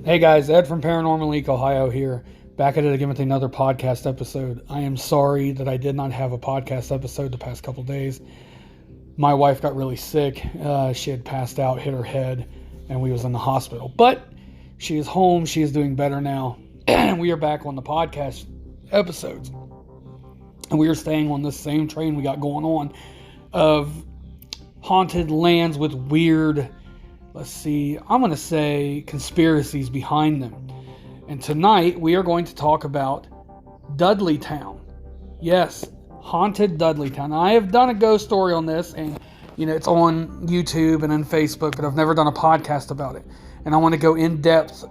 Hey guys, Ed from Paranormal Leak, Ohio here, back at it again with another podcast episode. I am sorry that I did not have a podcast episode the past couple days. My wife got really sick. She had passed out, hit her head, and we was in the hospital. But she is home. She is doing better now. And we are back on the podcast episodes. And we are staying on this same train we got going on of haunted lands with weird, I'm going to say conspiracies behind them. And tonight we are going to talk about Dudleytown. Yes, haunted Dudleytown. I have done a ghost story on this, and it's on YouTube and on Facebook, but I've never done a podcast about it. And I want to go in depth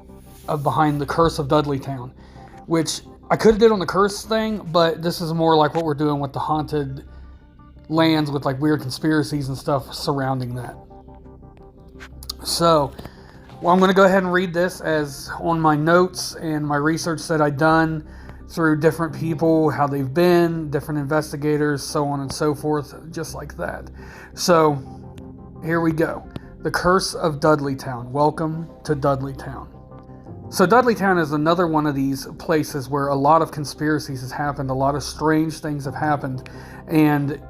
behind the curse of Dudleytown, which I could have did on the curse thing, but this is more like what we're doing with the haunted lands with like weird conspiracies and stuff surrounding that. So, I'm going to go ahead and read this as on my notes and my research that I've done through different people, how they've been, different investigators, so on and so forth, just like that. So, here we go. The Curse of Dudleytown. Welcome to Dudleytown. So, Dudleytown is another one of these places where a lot of conspiracies has happened, a lot of strange things have happened, and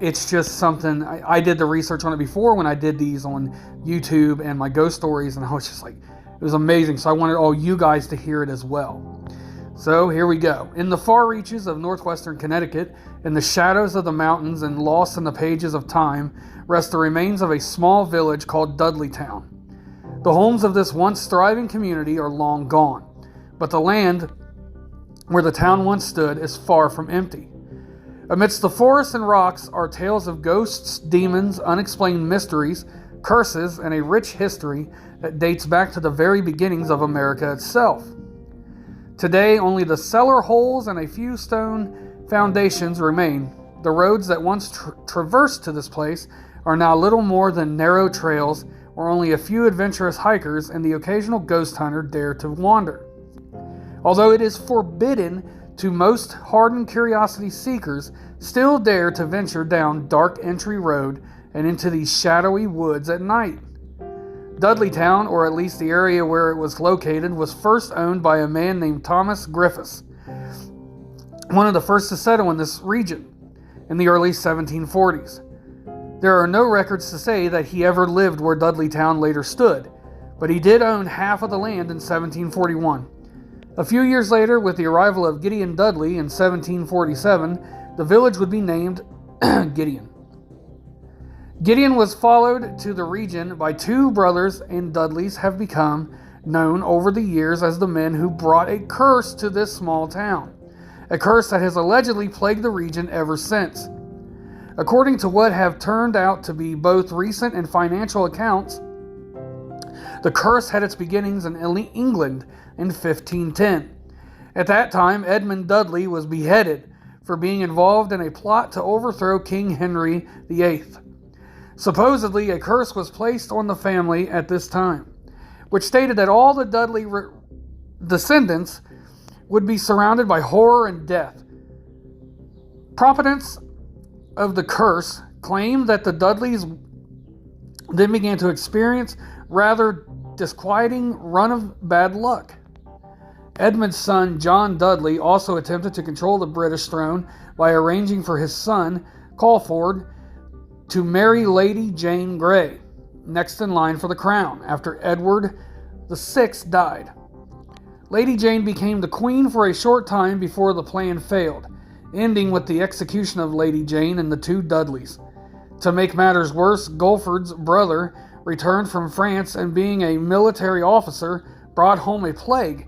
it's just something, I did the research on it before when I did these on YouTube and my ghost stories, and I was just like, it was amazing. So I wanted all you guys to hear it as well. So here we go. In the far reaches of northwestern Connecticut, in the shadows of the mountains and lost in the pages of time, rest the remains of a small village called Dudleytown. The homes of this once thriving community are long gone, but the land where the town once stood is far from empty. Amidst the forests and rocks are tales of ghosts, demons, unexplained mysteries, curses, and a rich history that dates back to the very beginnings of America itself. Today, only the cellar holes and a few stone foundations remain. The roads that once traversed to this place are now little more than narrow trails where only a few adventurous hikers and the occasional ghost hunter dare to wander. Although it is forbidden to most hardened curiosity seekers, still dare to venture down dark entry road and into these shadowy woods at night. Dudleytown, or at least the area where it was located, was first owned by a man named Thomas Griffiths, one of the first to settle in this region in the early 1740s. There are no records to say that he ever lived where Dudleytown later stood, but he did own half of the land in 1741. A few years later, with the arrival of Gideon Dudley in 1747, the village would be named Gideon. Gideon was followed to the region by two brothers, and Dudleys have become known over the years as the men who brought a curse to this small town, a curse that has allegedly plagued the region ever since. According to what have turned out to be both recent and financial accounts, the curse had its beginnings in England in 1510. At that time, Edmund Dudley was beheaded for being involved in a plot to overthrow King Henry VIII. Supposedly, a curse was placed on the family at this time, which stated that all the Dudley descendants would be surrounded by horror and death. Proponents of the curse claimed that the Dudleys then began to experience rather disquieting run of bad luck. Edmund's son, John Dudley, also attempted to control the British throne by arranging for his son, Caulford, to marry Lady Jane Grey, next in line for the crown, after Edward VI died. Lady Jane became the queen for a short time before the plan failed, ending with the execution of Lady Jane and the two Dudleys. To make matters worse, Caulford's brother returned from France and, being a military officer, brought home a plague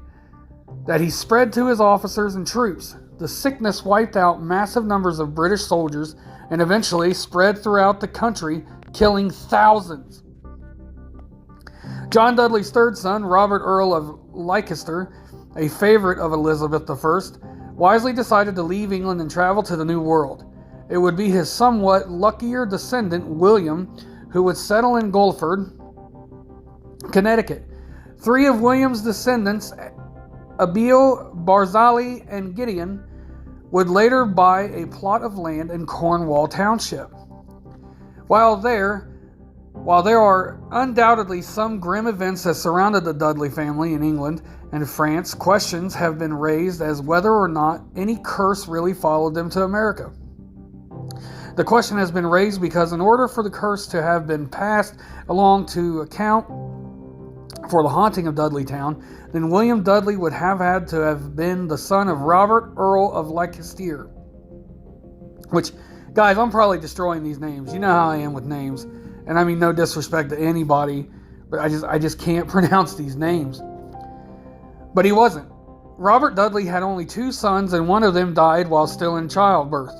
that he spread to his officers and troops. The sickness wiped out massive numbers of British soldiers and eventually spread throughout the country, killing thousands. John Dudley's third son, Robert Earl of Leicester, a favorite of Elizabeth I, wisely decided to leave England and travel to the New World. It would be his somewhat luckier descendant, William, who would settle in Guilford, Connecticut. Three of William's descendants, Abiel, Barzali, and Gideon, would later buy a plot of land in Cornwall Township. While there, While there are undoubtedly some grim events that surrounded the Dudley family in England and France, questions have been raised as whether or not any curse really followed them to America. The question has been raised because in order for the curse to have been passed along to account for the haunting of Dudleytown, then William Dudley would have had to have been the son of Robert, Earl of Leicester. Which, guys, I'm probably destroying these names. You know how I am with names. And I mean no disrespect to anybody, but I just can't pronounce these names. But he wasn't. Robert Dudley had only 2 sons, and one of them died while still in childbirth.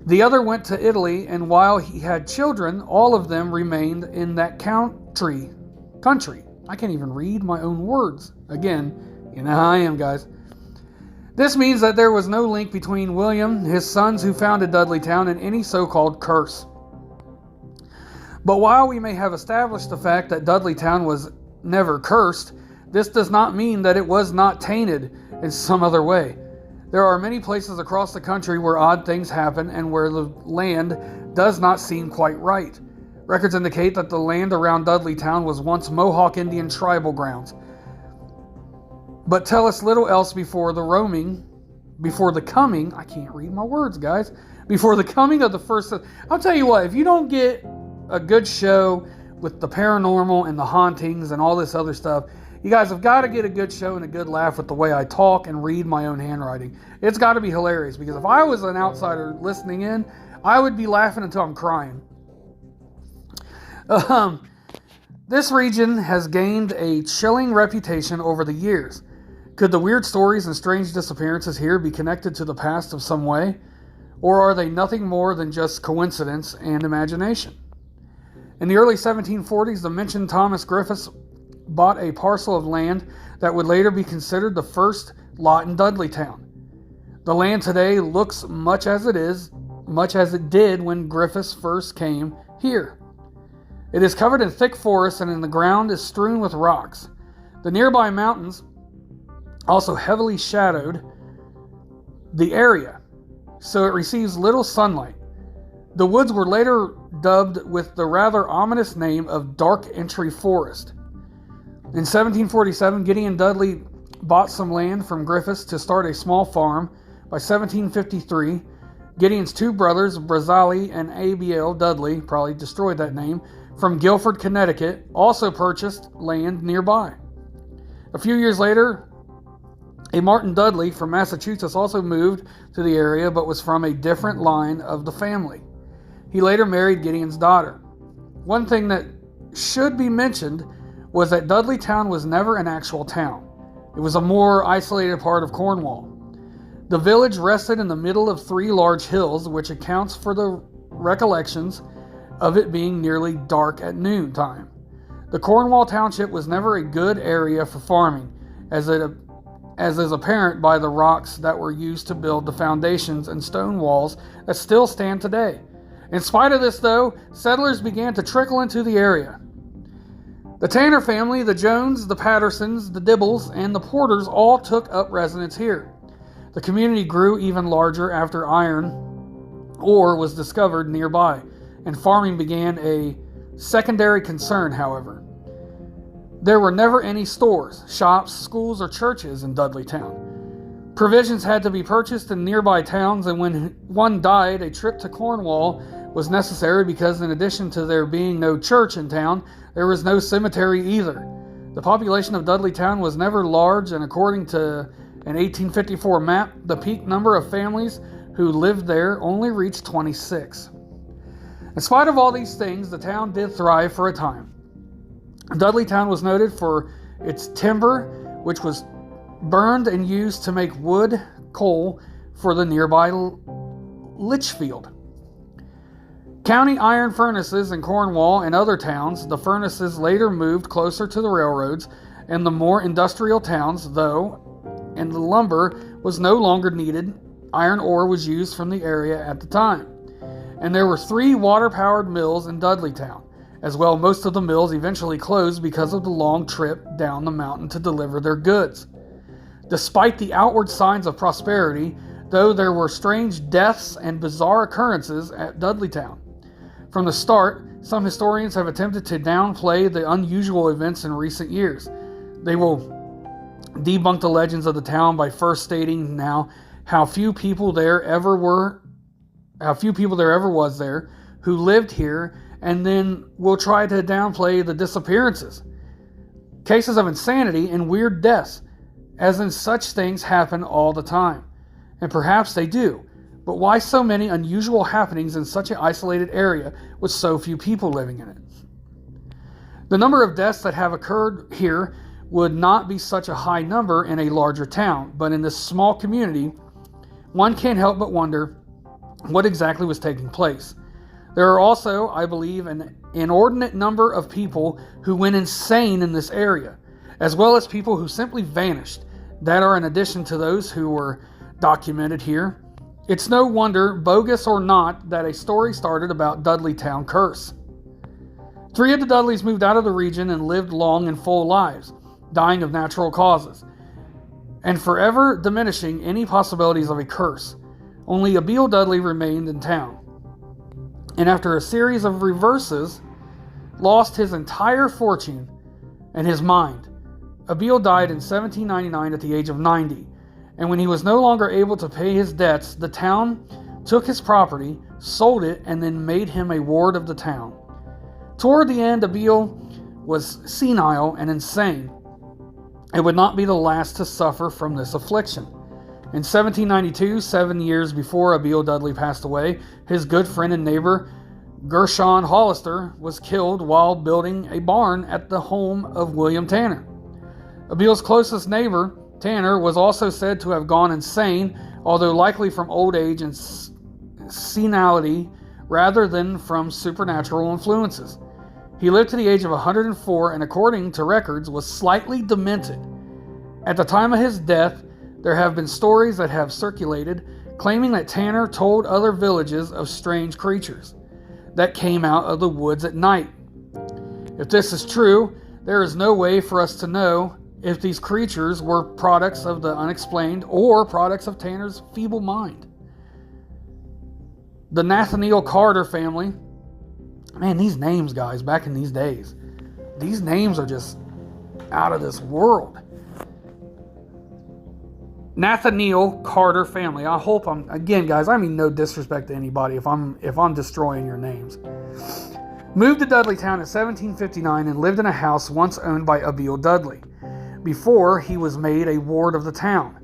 The other went to Italy, and while he had children, all of them remained in that country. I can't even read my own words. Again, you know how I am, guys. This means that there was no link between William, his sons who founded Dudleytown, and any so-called curse. But while we may have established the fact that Dudleytown was never cursed, this does not mean that it was not tainted in some other way. There are many places across the country where odd things happen and where the land does not seem quite right. Records indicate that the land around Dudleytown was once Mohawk Indian tribal grounds, but tell us little else before the coming, I can't read my words, guys, before the coming of the first. I'll tell you what, if you don't get a good show with the paranormal and the hauntings and all this other stuff, you guys have got to get a good show and a good laugh with the way I talk and read my own handwriting. It's got to be hilarious, because if I was an outsider listening in, I would be laughing until I'm crying. This region has gained a chilling reputation over the years. Could the weird stories and strange disappearances here be connected to the past of some way? Or are they nothing more than just coincidence and imagination? In the early 1740s, the mentioned Thomas Griffiths bought a parcel of land that would later be considered the first lot in Dudleytown. The land today looks much as it did when Griffiths first came here. It is covered in thick forest, and in the ground is strewn with rocks. The nearby mountains also heavily shadowed the area, so it receives little sunlight. The woods were later dubbed with the rather ominous name of Dark Entry Forest. In 1747, Gideon Dudley bought some land from Griffiths to start a small farm. By 1753, Gideon's 2 brothers, Brazali and Abiel Dudley, probably destroyed that name, from Guilford, Connecticut, also purchased land nearby. A few years later, a Martin Dudley from Massachusetts also moved to the area, but was from a different line of the family. He later married Gideon's daughter. One thing that should be mentioned was that Dudleytown was never an actual town. It was a more isolated part of Cornwall. The village rested in the middle of 3 large hills, which accounts for the recollections of it being nearly dark at noon time. The Cornwall Township was never a good area for farming, as is apparent by the rocks that were used to build the foundations and stone walls that still stand today. In spite of this, though, settlers began to trickle into the area. The Tanner family, the Jones, the Pattersons, the Dibbles, and the Porters all took up residence here. The community grew even larger after iron ore was discovered nearby, and farming began a secondary concern, however. There were never any stores, shops, schools, or churches in Dudleytown. Provisions had to be purchased in nearby towns, and when one died, a trip to Cornwall was necessary because in addition to there being no church in town, there was no cemetery either. The population of Dudleytown was never large, and according to an 1854 map, the peak number of families who lived there only reached 26. In spite of all these things, the town did thrive for a time. Dudleytown was noted for its timber, which was burned and used to make wood coal for the nearby Litchfield. Counting iron furnaces in Cornwall and other towns, the furnaces later moved closer to the railroads and the more industrial towns, and the lumber was no longer needed. Iron ore was used from the area at the time. And there were 3 water-powered mills in Dudleytown. As well, most of the mills eventually closed because of the long trip down the mountain to deliver their goods. Despite the outward signs of prosperity, though, there were strange deaths and bizarre occurrences at Dudleytown. From the start, Some historians have attempted to downplay the unusual events in recent years. They will debunk the legends of the town by first stating now how few people there ever was there who lived here, and then will try to downplay the disappearances, cases of insanity, and weird deaths, as in such things happen all the time. And perhaps they do, but why so many unusual happenings in such an isolated area with so few people living in it? The number of deaths that have occurred here would not be such a high number in a larger town, but in this small community, one can't help but wonder what exactly was taking place. There are also, I believe, an inordinate number of people who went insane in this area, as well as people who simply vanished, that are in addition to those who were documented here. It's no wonder, bogus or not, that a story started about Dudleytown curse. 3 of the Dudleys moved out of the region and lived long and full lives, dying of natural causes, and forever diminishing any possibilities of a curse. Only Abiel Dudley remained in town, and after a series of reverses, lost his entire fortune and his mind. Abiel died in 1799 at the age of 90, and when he was no longer able to pay his debts, the town took his property, sold it, and then made him a ward of the town. Toward the end, Abiel was senile and insane. It would not be the last to suffer from this affliction. In 1792, 7 years before Abiel Dudley passed away, his good friend and neighbor Gershon Hollister was killed while building a barn at the home of William Tanner. Abiel's closest neighbor, Tanner, was also said to have gone insane, although likely from old age and senility rather than from supernatural influences. He lived to the age of 104 and, according to records, was slightly demented. At the time of his death, there have been stories that have circulated claiming that Tanner told other villages of strange creatures that came out of the woods at night. If this is true, there is no way for us to know if these creatures were products of the unexplained or products of Tanner's feeble mind. The Nathaniel Carter family, man, these names, guys, back in these days, these names are just out of this world. Nathaniel Carter family. I hope again, guys, I mean no disrespect to anybody if I'm destroying your names. Moved to Dudleytown in 1759 and lived in a house once owned by Abiel Dudley, before he was made a ward of the town.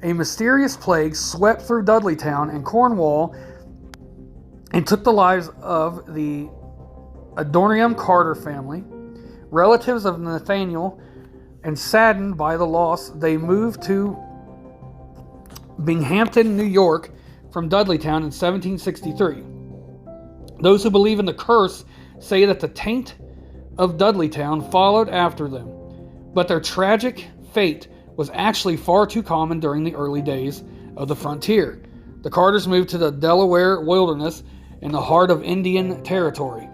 A mysterious plague swept through Dudleytown and Cornwall and took the lives of the Adoniram Carter family, relatives of Nathaniel, and saddened by the loss, they moved to Binghamton, New York, from Dudleytown in 1763. Those who believe in the curse say that the taint of Dudleytown followed after them, but their tragic fate was actually far too common during the early days of the frontier. The Carters moved to the Delaware wilderness in the heart of Indian Territory,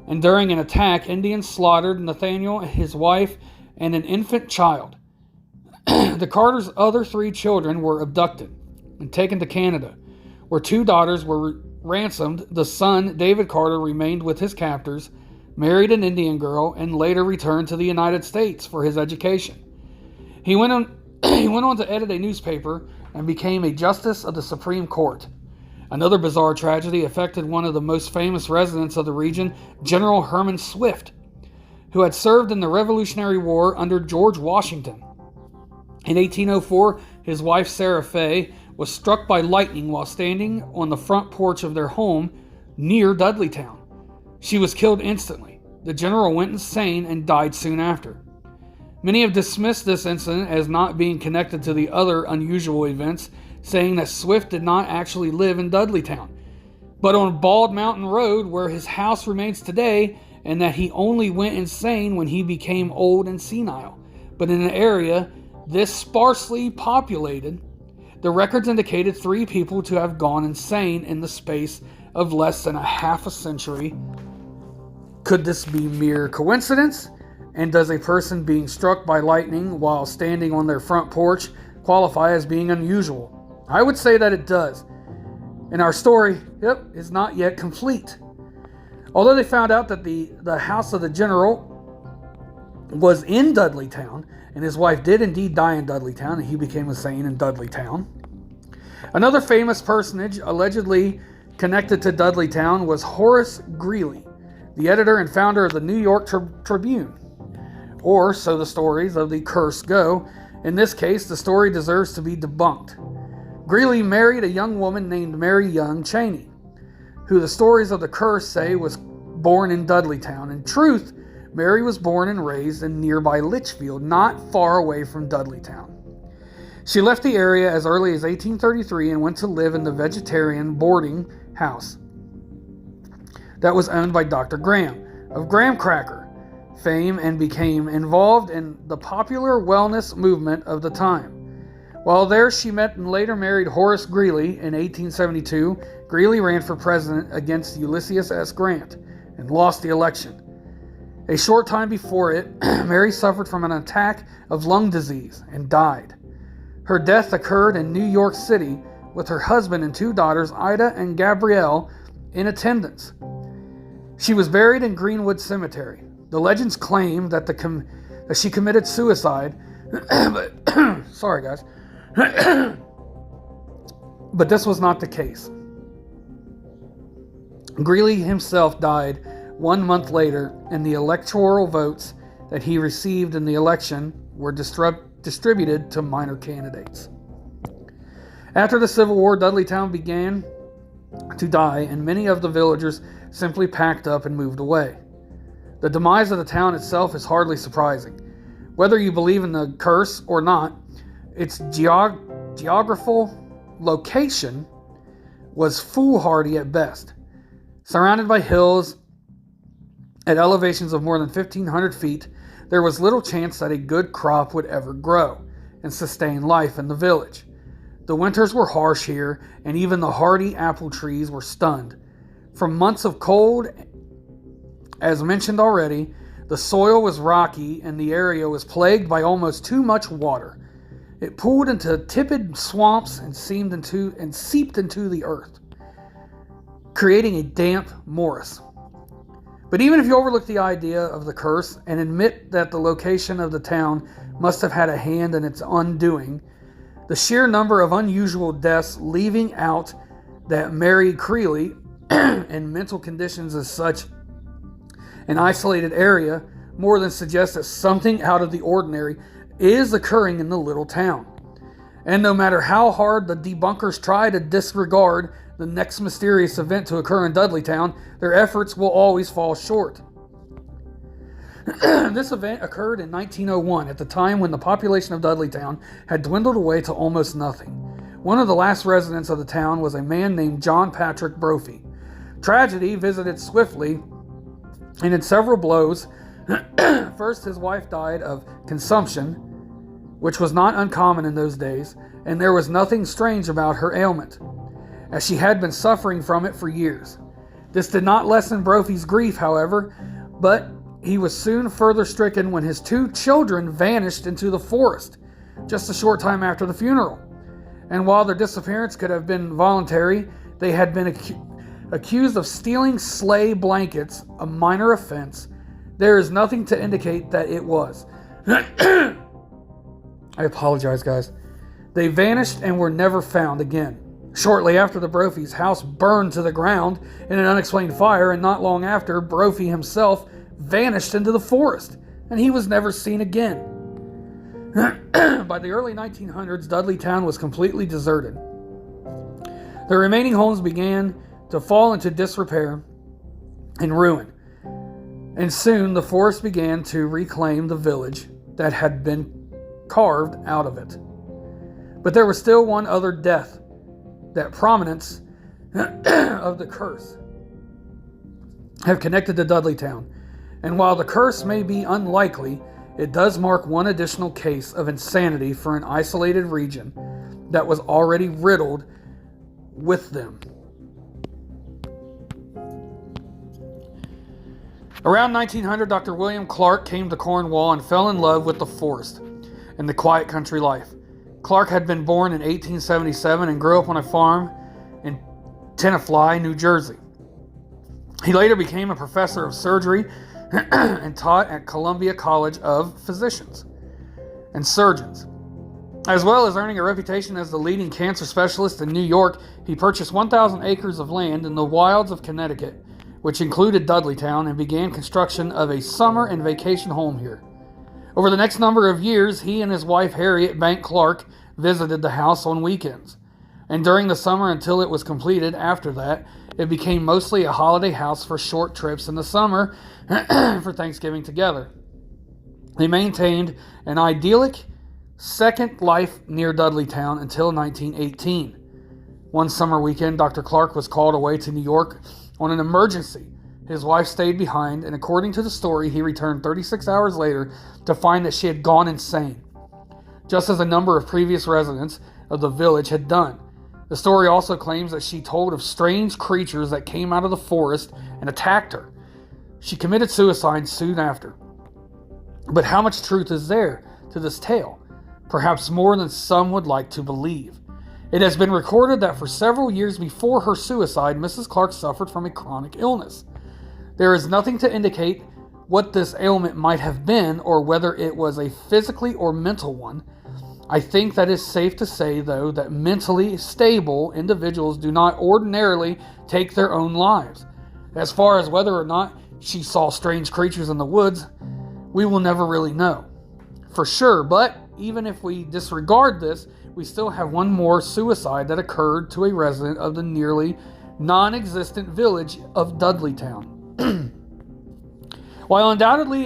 and during an attack, Indians slaughtered Nathaniel, his wife, and an infant child. The Carters' other 3 children were abducted and taken to Canada, where 2 daughters were ransomed. The son, David Carter, remained with his captors, married an Indian girl, and later returned to the United States for his education. He went on to edit a newspaper and became a justice of the Supreme Court. Another bizarre tragedy affected one of the most famous residents of the region, General Herman Swift, who had served in the Revolutionary War under George Washington. In 1804, his wife Sarah Fay was struck by lightning while standing on the front porch of their home near Dudleytown. She was killed instantly. The general went insane and died soon after. Many have dismissed this incident as not being connected to the other unusual events, saying that Swift did not actually live in Dudleytown, but on Bald Mountain Road, where his house remains today, and that he only went insane when he became old and senile. But in an area this sparsely populated, the records indicated 3 people to have gone insane in the space of less than a half a century. Could this be mere coincidence? And does a person being struck by lightning while standing on their front porch qualify as being unusual? I would say that it does. And our story, is not yet complete. Although they found out that the house of the general was in Dudleytown, and his wife did indeed die in Dudleytown, and he became a saint in Dudleytown. Another famous personage allegedly connected to Dudleytown was Horace Greeley, the editor and founder of the New York Tribune. Or, so the stories of the curse go. In this case, the story deserves to be debunked. Greeley married a young woman named Mary Young Cheney, who the stories of the curse say was born in Dudleytown. In truth, Mary was born and raised in nearby Litchfield, not far away from Dudleytown. She left the area as early as 1833 and went to live in the vegetarian boarding house that was owned by Dr. Graham of Graham Cracker fame, and became involved in the popular wellness movement of the time. While there, she met and later married Horace Greeley. In 1872, Greeley ran for president against Ulysses S. Grant and lost the election. A short time before it, Mary suffered from an attack of lung disease and died. Her death occurred in New York City with her husband and two daughters, Ida and Gabrielle, in attendance. She was buried in Greenwood Cemetery. The legends claim that she committed suicide, sorry guys, but this was not the case. Greeley himself died 1 month later, and the electoral votes that he received in the election were distributed to minor candidates. After the Civil War, Dudleytown began to die, and many of the villagers simply packed up and moved away. The demise of the town itself is hardly surprising. Whether you believe in the curse or not, its geographical location was foolhardy at best. Surrounded by hills at elevations of more than 1,500 feet, there was little chance that a good crop would ever grow and sustain life in the village. The winters were harsh here, and even the hardy apple trees were stunned. From months of cold, as mentioned already, the soil was rocky and the area was plagued by almost too much water. It pooled into tepid swamps and seeped into the earth, creating a damp morass. But even if you overlook the idea of the curse and admit that the location of the town must have had a hand in its undoing, the sheer number of unusual deaths, leaving out that Mary Greeley and mental conditions as such an isolated area, more than suggests that something out of the ordinary is occurring in the little town. And no matter how hard the debunkers try to disregard the next mysterious event to occur in Dudleytown, their efforts will always fall short. This event occurred in 1901, at the time when the population of Dudleytown had dwindled away to almost nothing. One of the last residents of the town was a man named John Patrick Brophy. Tragedy visited swiftly and in several blows. First, his wife died of consumption, which was not uncommon in those days, and there was nothing strange about her ailment, as she had been suffering from it for years. This did not lessen Brophy's grief, however, but he was soon further stricken when his two children vanished into the forest just a short time after the funeral. And while their disappearance could have been voluntary, they had been accused of stealing sleigh blankets, a minor offense. There is nothing to indicate that it was. I apologize, guys. They vanished and were never found again. Shortly after, the Brophy's house burned to the ground in an unexplained fire, and not long after, Brophy himself vanished into the forest, and he was never seen again. By the early 1900s, Dudleytown was completely deserted. The remaining homes began to fall into disrepair and ruin, and soon the forest began to reclaim the village that had been carved out of it. But there was still one other death, that prominence of the curse have connected to Dudleytown. And while the curse may be unlikely, it does mark one additional case of insanity for an isolated region that was already riddled with them. Around 1900, Dr. William Clark came to Cornwall and fell in love with the forest and the quiet country life. Clark had been born in 1877 and grew up on a farm in Tenafly, New Jersey. He later became a professor of surgery and taught at Columbia College of Physicians and Surgeons. As well as earning a reputation as the leading cancer specialist in New York, he purchased 1,000 acres of land in the wilds of Connecticut, which included Dudleytown, and began construction of a summer and vacation home here. Over the next number of years, he and his wife Harriet Bank Clark visited the house on weekends. And during the summer until it was completed, after that, it became mostly a holiday house for short trips in the summer for Thanksgiving together. They maintained an idyllic second life near Dudleytown until 1918. One summer weekend, Dr. Clark was called away to New York on an emergency. His wife stayed behind, and according to the story, he returned 36 hours later to find that she had gone insane, just as a number of previous residents of the village had done. The story also claims that she told of strange creatures that came out of the forest and attacked her. She committed suicide soon after. But how much truth is there to this tale? Perhaps more than some would like to believe. It has been recorded that for several years before her suicide, Mrs. Clark suffered from a chronic illness. There is nothing to indicate what this ailment might have been or whether it was a physically or mental one. I think that it's safe to say, though, that mentally stable individuals do not ordinarily take their own lives. As far as whether or not she saw strange creatures in the woods, we will never really know for sure. But even if we disregard this, we still have one more suicide that occurred to a resident of the nearly non-existent village of Dudleytown. While undoubtedly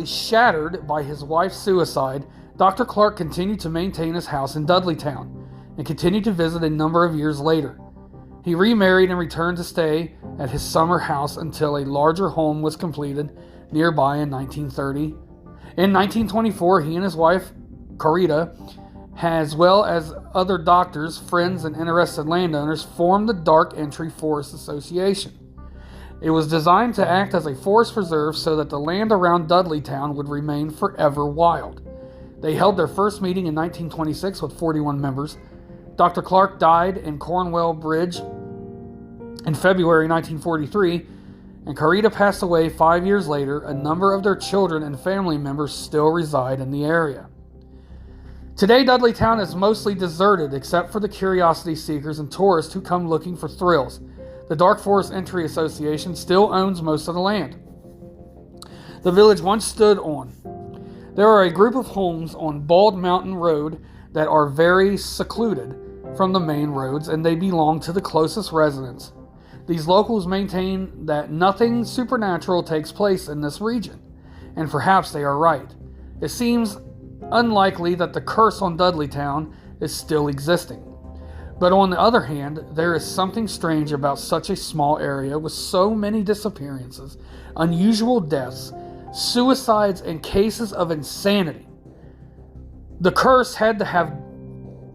shattered by his wife's suicide, Dr. Clark continued to maintain his house in Dudleytown and continued to visit a number of years later. He remarried and returned to stay at his summer house until a larger home was completed nearby in 1930. In 1924, he and his wife, Carita, as well as other doctors, friends, and interested landowners, formed the Dark Entry Forest Association. It was designed to act as a forest preserve so that the land around Dudleytown would remain forever wild. They held their first meeting in 1926 with 41 members. Dr. Clark died in Cornwall Bridge in February 1943, and Carita passed away 5 years later. A number of their children and family members still reside in the area. Today, Dudleytown is mostly deserted except for the curiosity seekers and tourists who come looking for thrills. The Dark Forest Entry Association still owns most of the land the village once stood on. There are a group of homes on Bald Mountain Road that are very secluded from the main roads, and they belong to the closest residents. These locals maintain that nothing supernatural takes place in this region, and perhaps they are right. It seems unlikely that the curse on Dudleytown is still existing. But on the other hand, there is something strange about such a small area with so many disappearances, unusual deaths, suicides, and cases of insanity. The curse had to have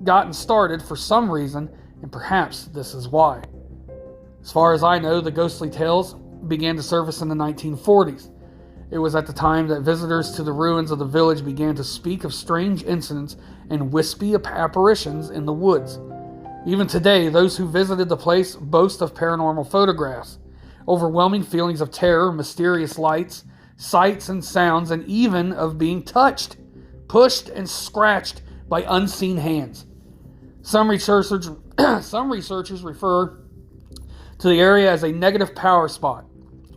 gotten started for some reason, and perhaps this is why. As far as I know, the ghostly tales began to surface in the 1940s. It was at the time that visitors to the ruins of the village began to speak of strange incidents and wispy apparitions in the woods. Even today, those who visited the place boast of paranormal photographs, overwhelming feelings of terror, mysterious lights, sights and sounds, and even of being touched, pushed, and scratched by unseen hands. Some researchers refer to the area as a negative power spot,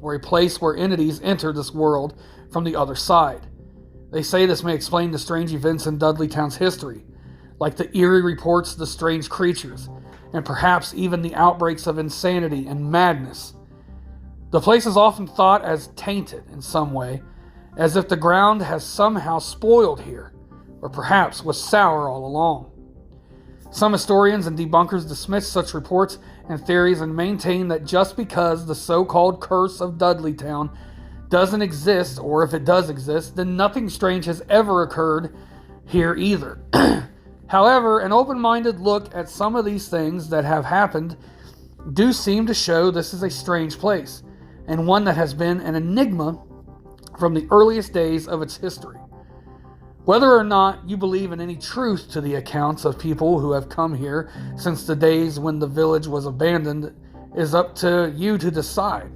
or a place where entities enter this world from the other side. They say this may explain the strange events in Dudleytown's history, like the eerie reports of the strange creatures, and perhaps even the outbreaks of insanity and madness. The place is often thought as tainted in some way, as if the ground has somehow spoiled here, or perhaps was sour all along. Some historians and debunkers dismiss such reports and theories and maintain that just because the so-called curse of Dudleytown doesn't exist, or if it does exist, then nothing strange has ever occurred here either. However, an open-minded look at some of these things that have happened do seem to show this is a strange place, and one that has been an enigma from the earliest days of its history. Whether or not you believe in any truth to the accounts of people who have come here since the days when the village was abandoned is up to you to decide.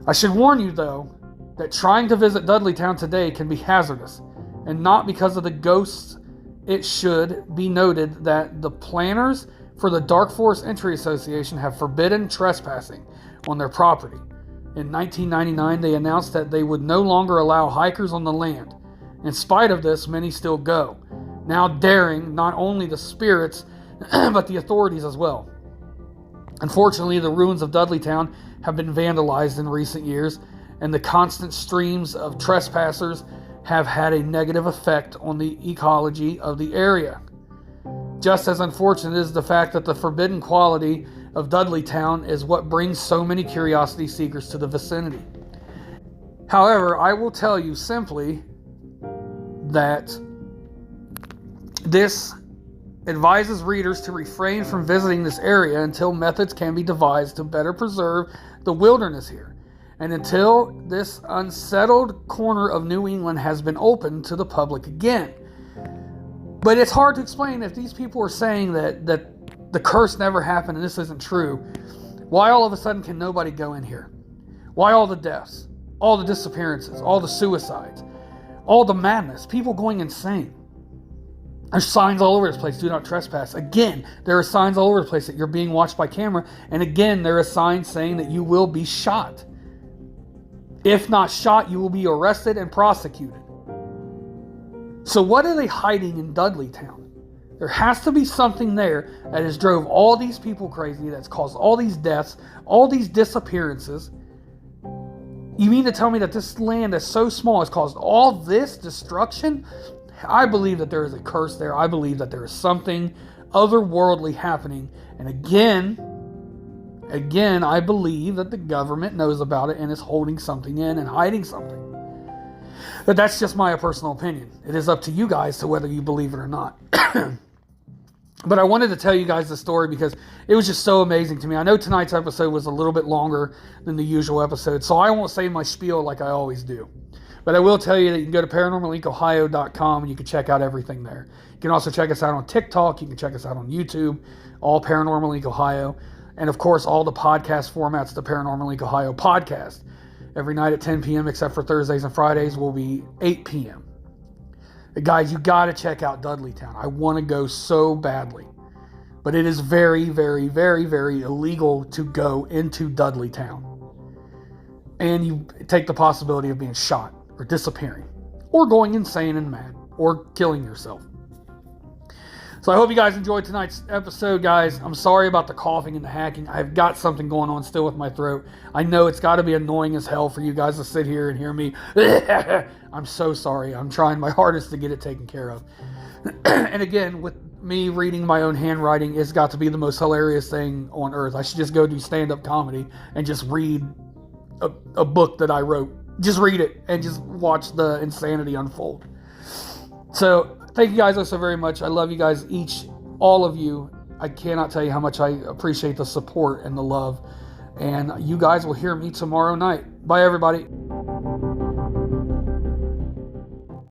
I should warn you, though, that trying to visit Dudleytown today can be hazardous, and not because of the ghosts. It should be noted that the planners for the Dark Forest Entry Association have forbidden trespassing on their property. In 1999, they announced that they would no longer allow hikers on the land. In spite of this, many still go, now daring not only the spirits, but the authorities as well. Unfortunately, the ruins of Dudleytown have been vandalized in recent years, and the constant streams of trespassers have had a negative effect on the ecology of the area. Just as unfortunate is the fact that the forbidden quality of Dudleytown is what brings so many curiosity seekers to the vicinity. However, I will tell you simply that this advises readers to refrain from visiting this area until methods can be devised to better preserve the wilderness here, and until this unsettled corner of New England has been opened to the public again. But it's hard to explain if these people are saying that the curse never happened and this isn't true. Why all of a sudden can nobody go in here? Why all the deaths, all the disappearances, all the suicides, all the madness, people going insane? There's signs all over this place, do not trespass. Again, there are signs all over the place that you're being watched by camera. And again, there are signs saying that you will be shot. If not shot, you will be arrested and prosecuted. So what are they hiding in Dudleytown? There has to be something there that has drove all these people crazy, that's caused all these deaths, all these disappearances. You mean to tell me that this land that's so small has caused all this destruction? I believe that there is a curse there. I believe that there is something otherworldly happening. And again, I believe that the government knows about it and is holding something in and hiding something. But that's just my personal opinion. It is up to you guys to whether you believe it or not. But I wanted to tell you guys the story because it was just so amazing to me. I know tonight's episode was a little bit longer than the usual episode, so I won't say my spiel like I always do. But I will tell you that you can go to paranormalinkohio.com and you can check out everything there. You can also check us out on TikTok. You can check us out on YouTube, all Paranormal Inc. Ohio. And of course, all the podcast formats, the Paranormal Inc. Ohio podcast. Every night at 10 p.m. except for Thursdays and Fridays will be 8 p.m. Guys, you got to check out Dudleytown. I want to go so badly. But it is very, very, very, very illegal to go into Dudleytown. And you take the possibility of being shot or disappearing or going insane and mad or killing yourself. So I hope you guys enjoyed tonight's episode, guys. I'm sorry about the coughing and the hacking. I've got something going on still with my throat. I know it's got to be annoying as hell for you guys to sit here and hear me. I'm so sorry. I'm trying my hardest to get it taken care of. And again, with me reading my own handwriting, it's got to be the most hilarious thing on earth. I should just go do stand-up comedy and just read a book that I wrote. Just read it and just watch the insanity unfold. So thank you guys so very much. I love you guys all of you. I cannot tell you how much I appreciate the support and the love. And you guys will hear me tomorrow night. Bye, everybody.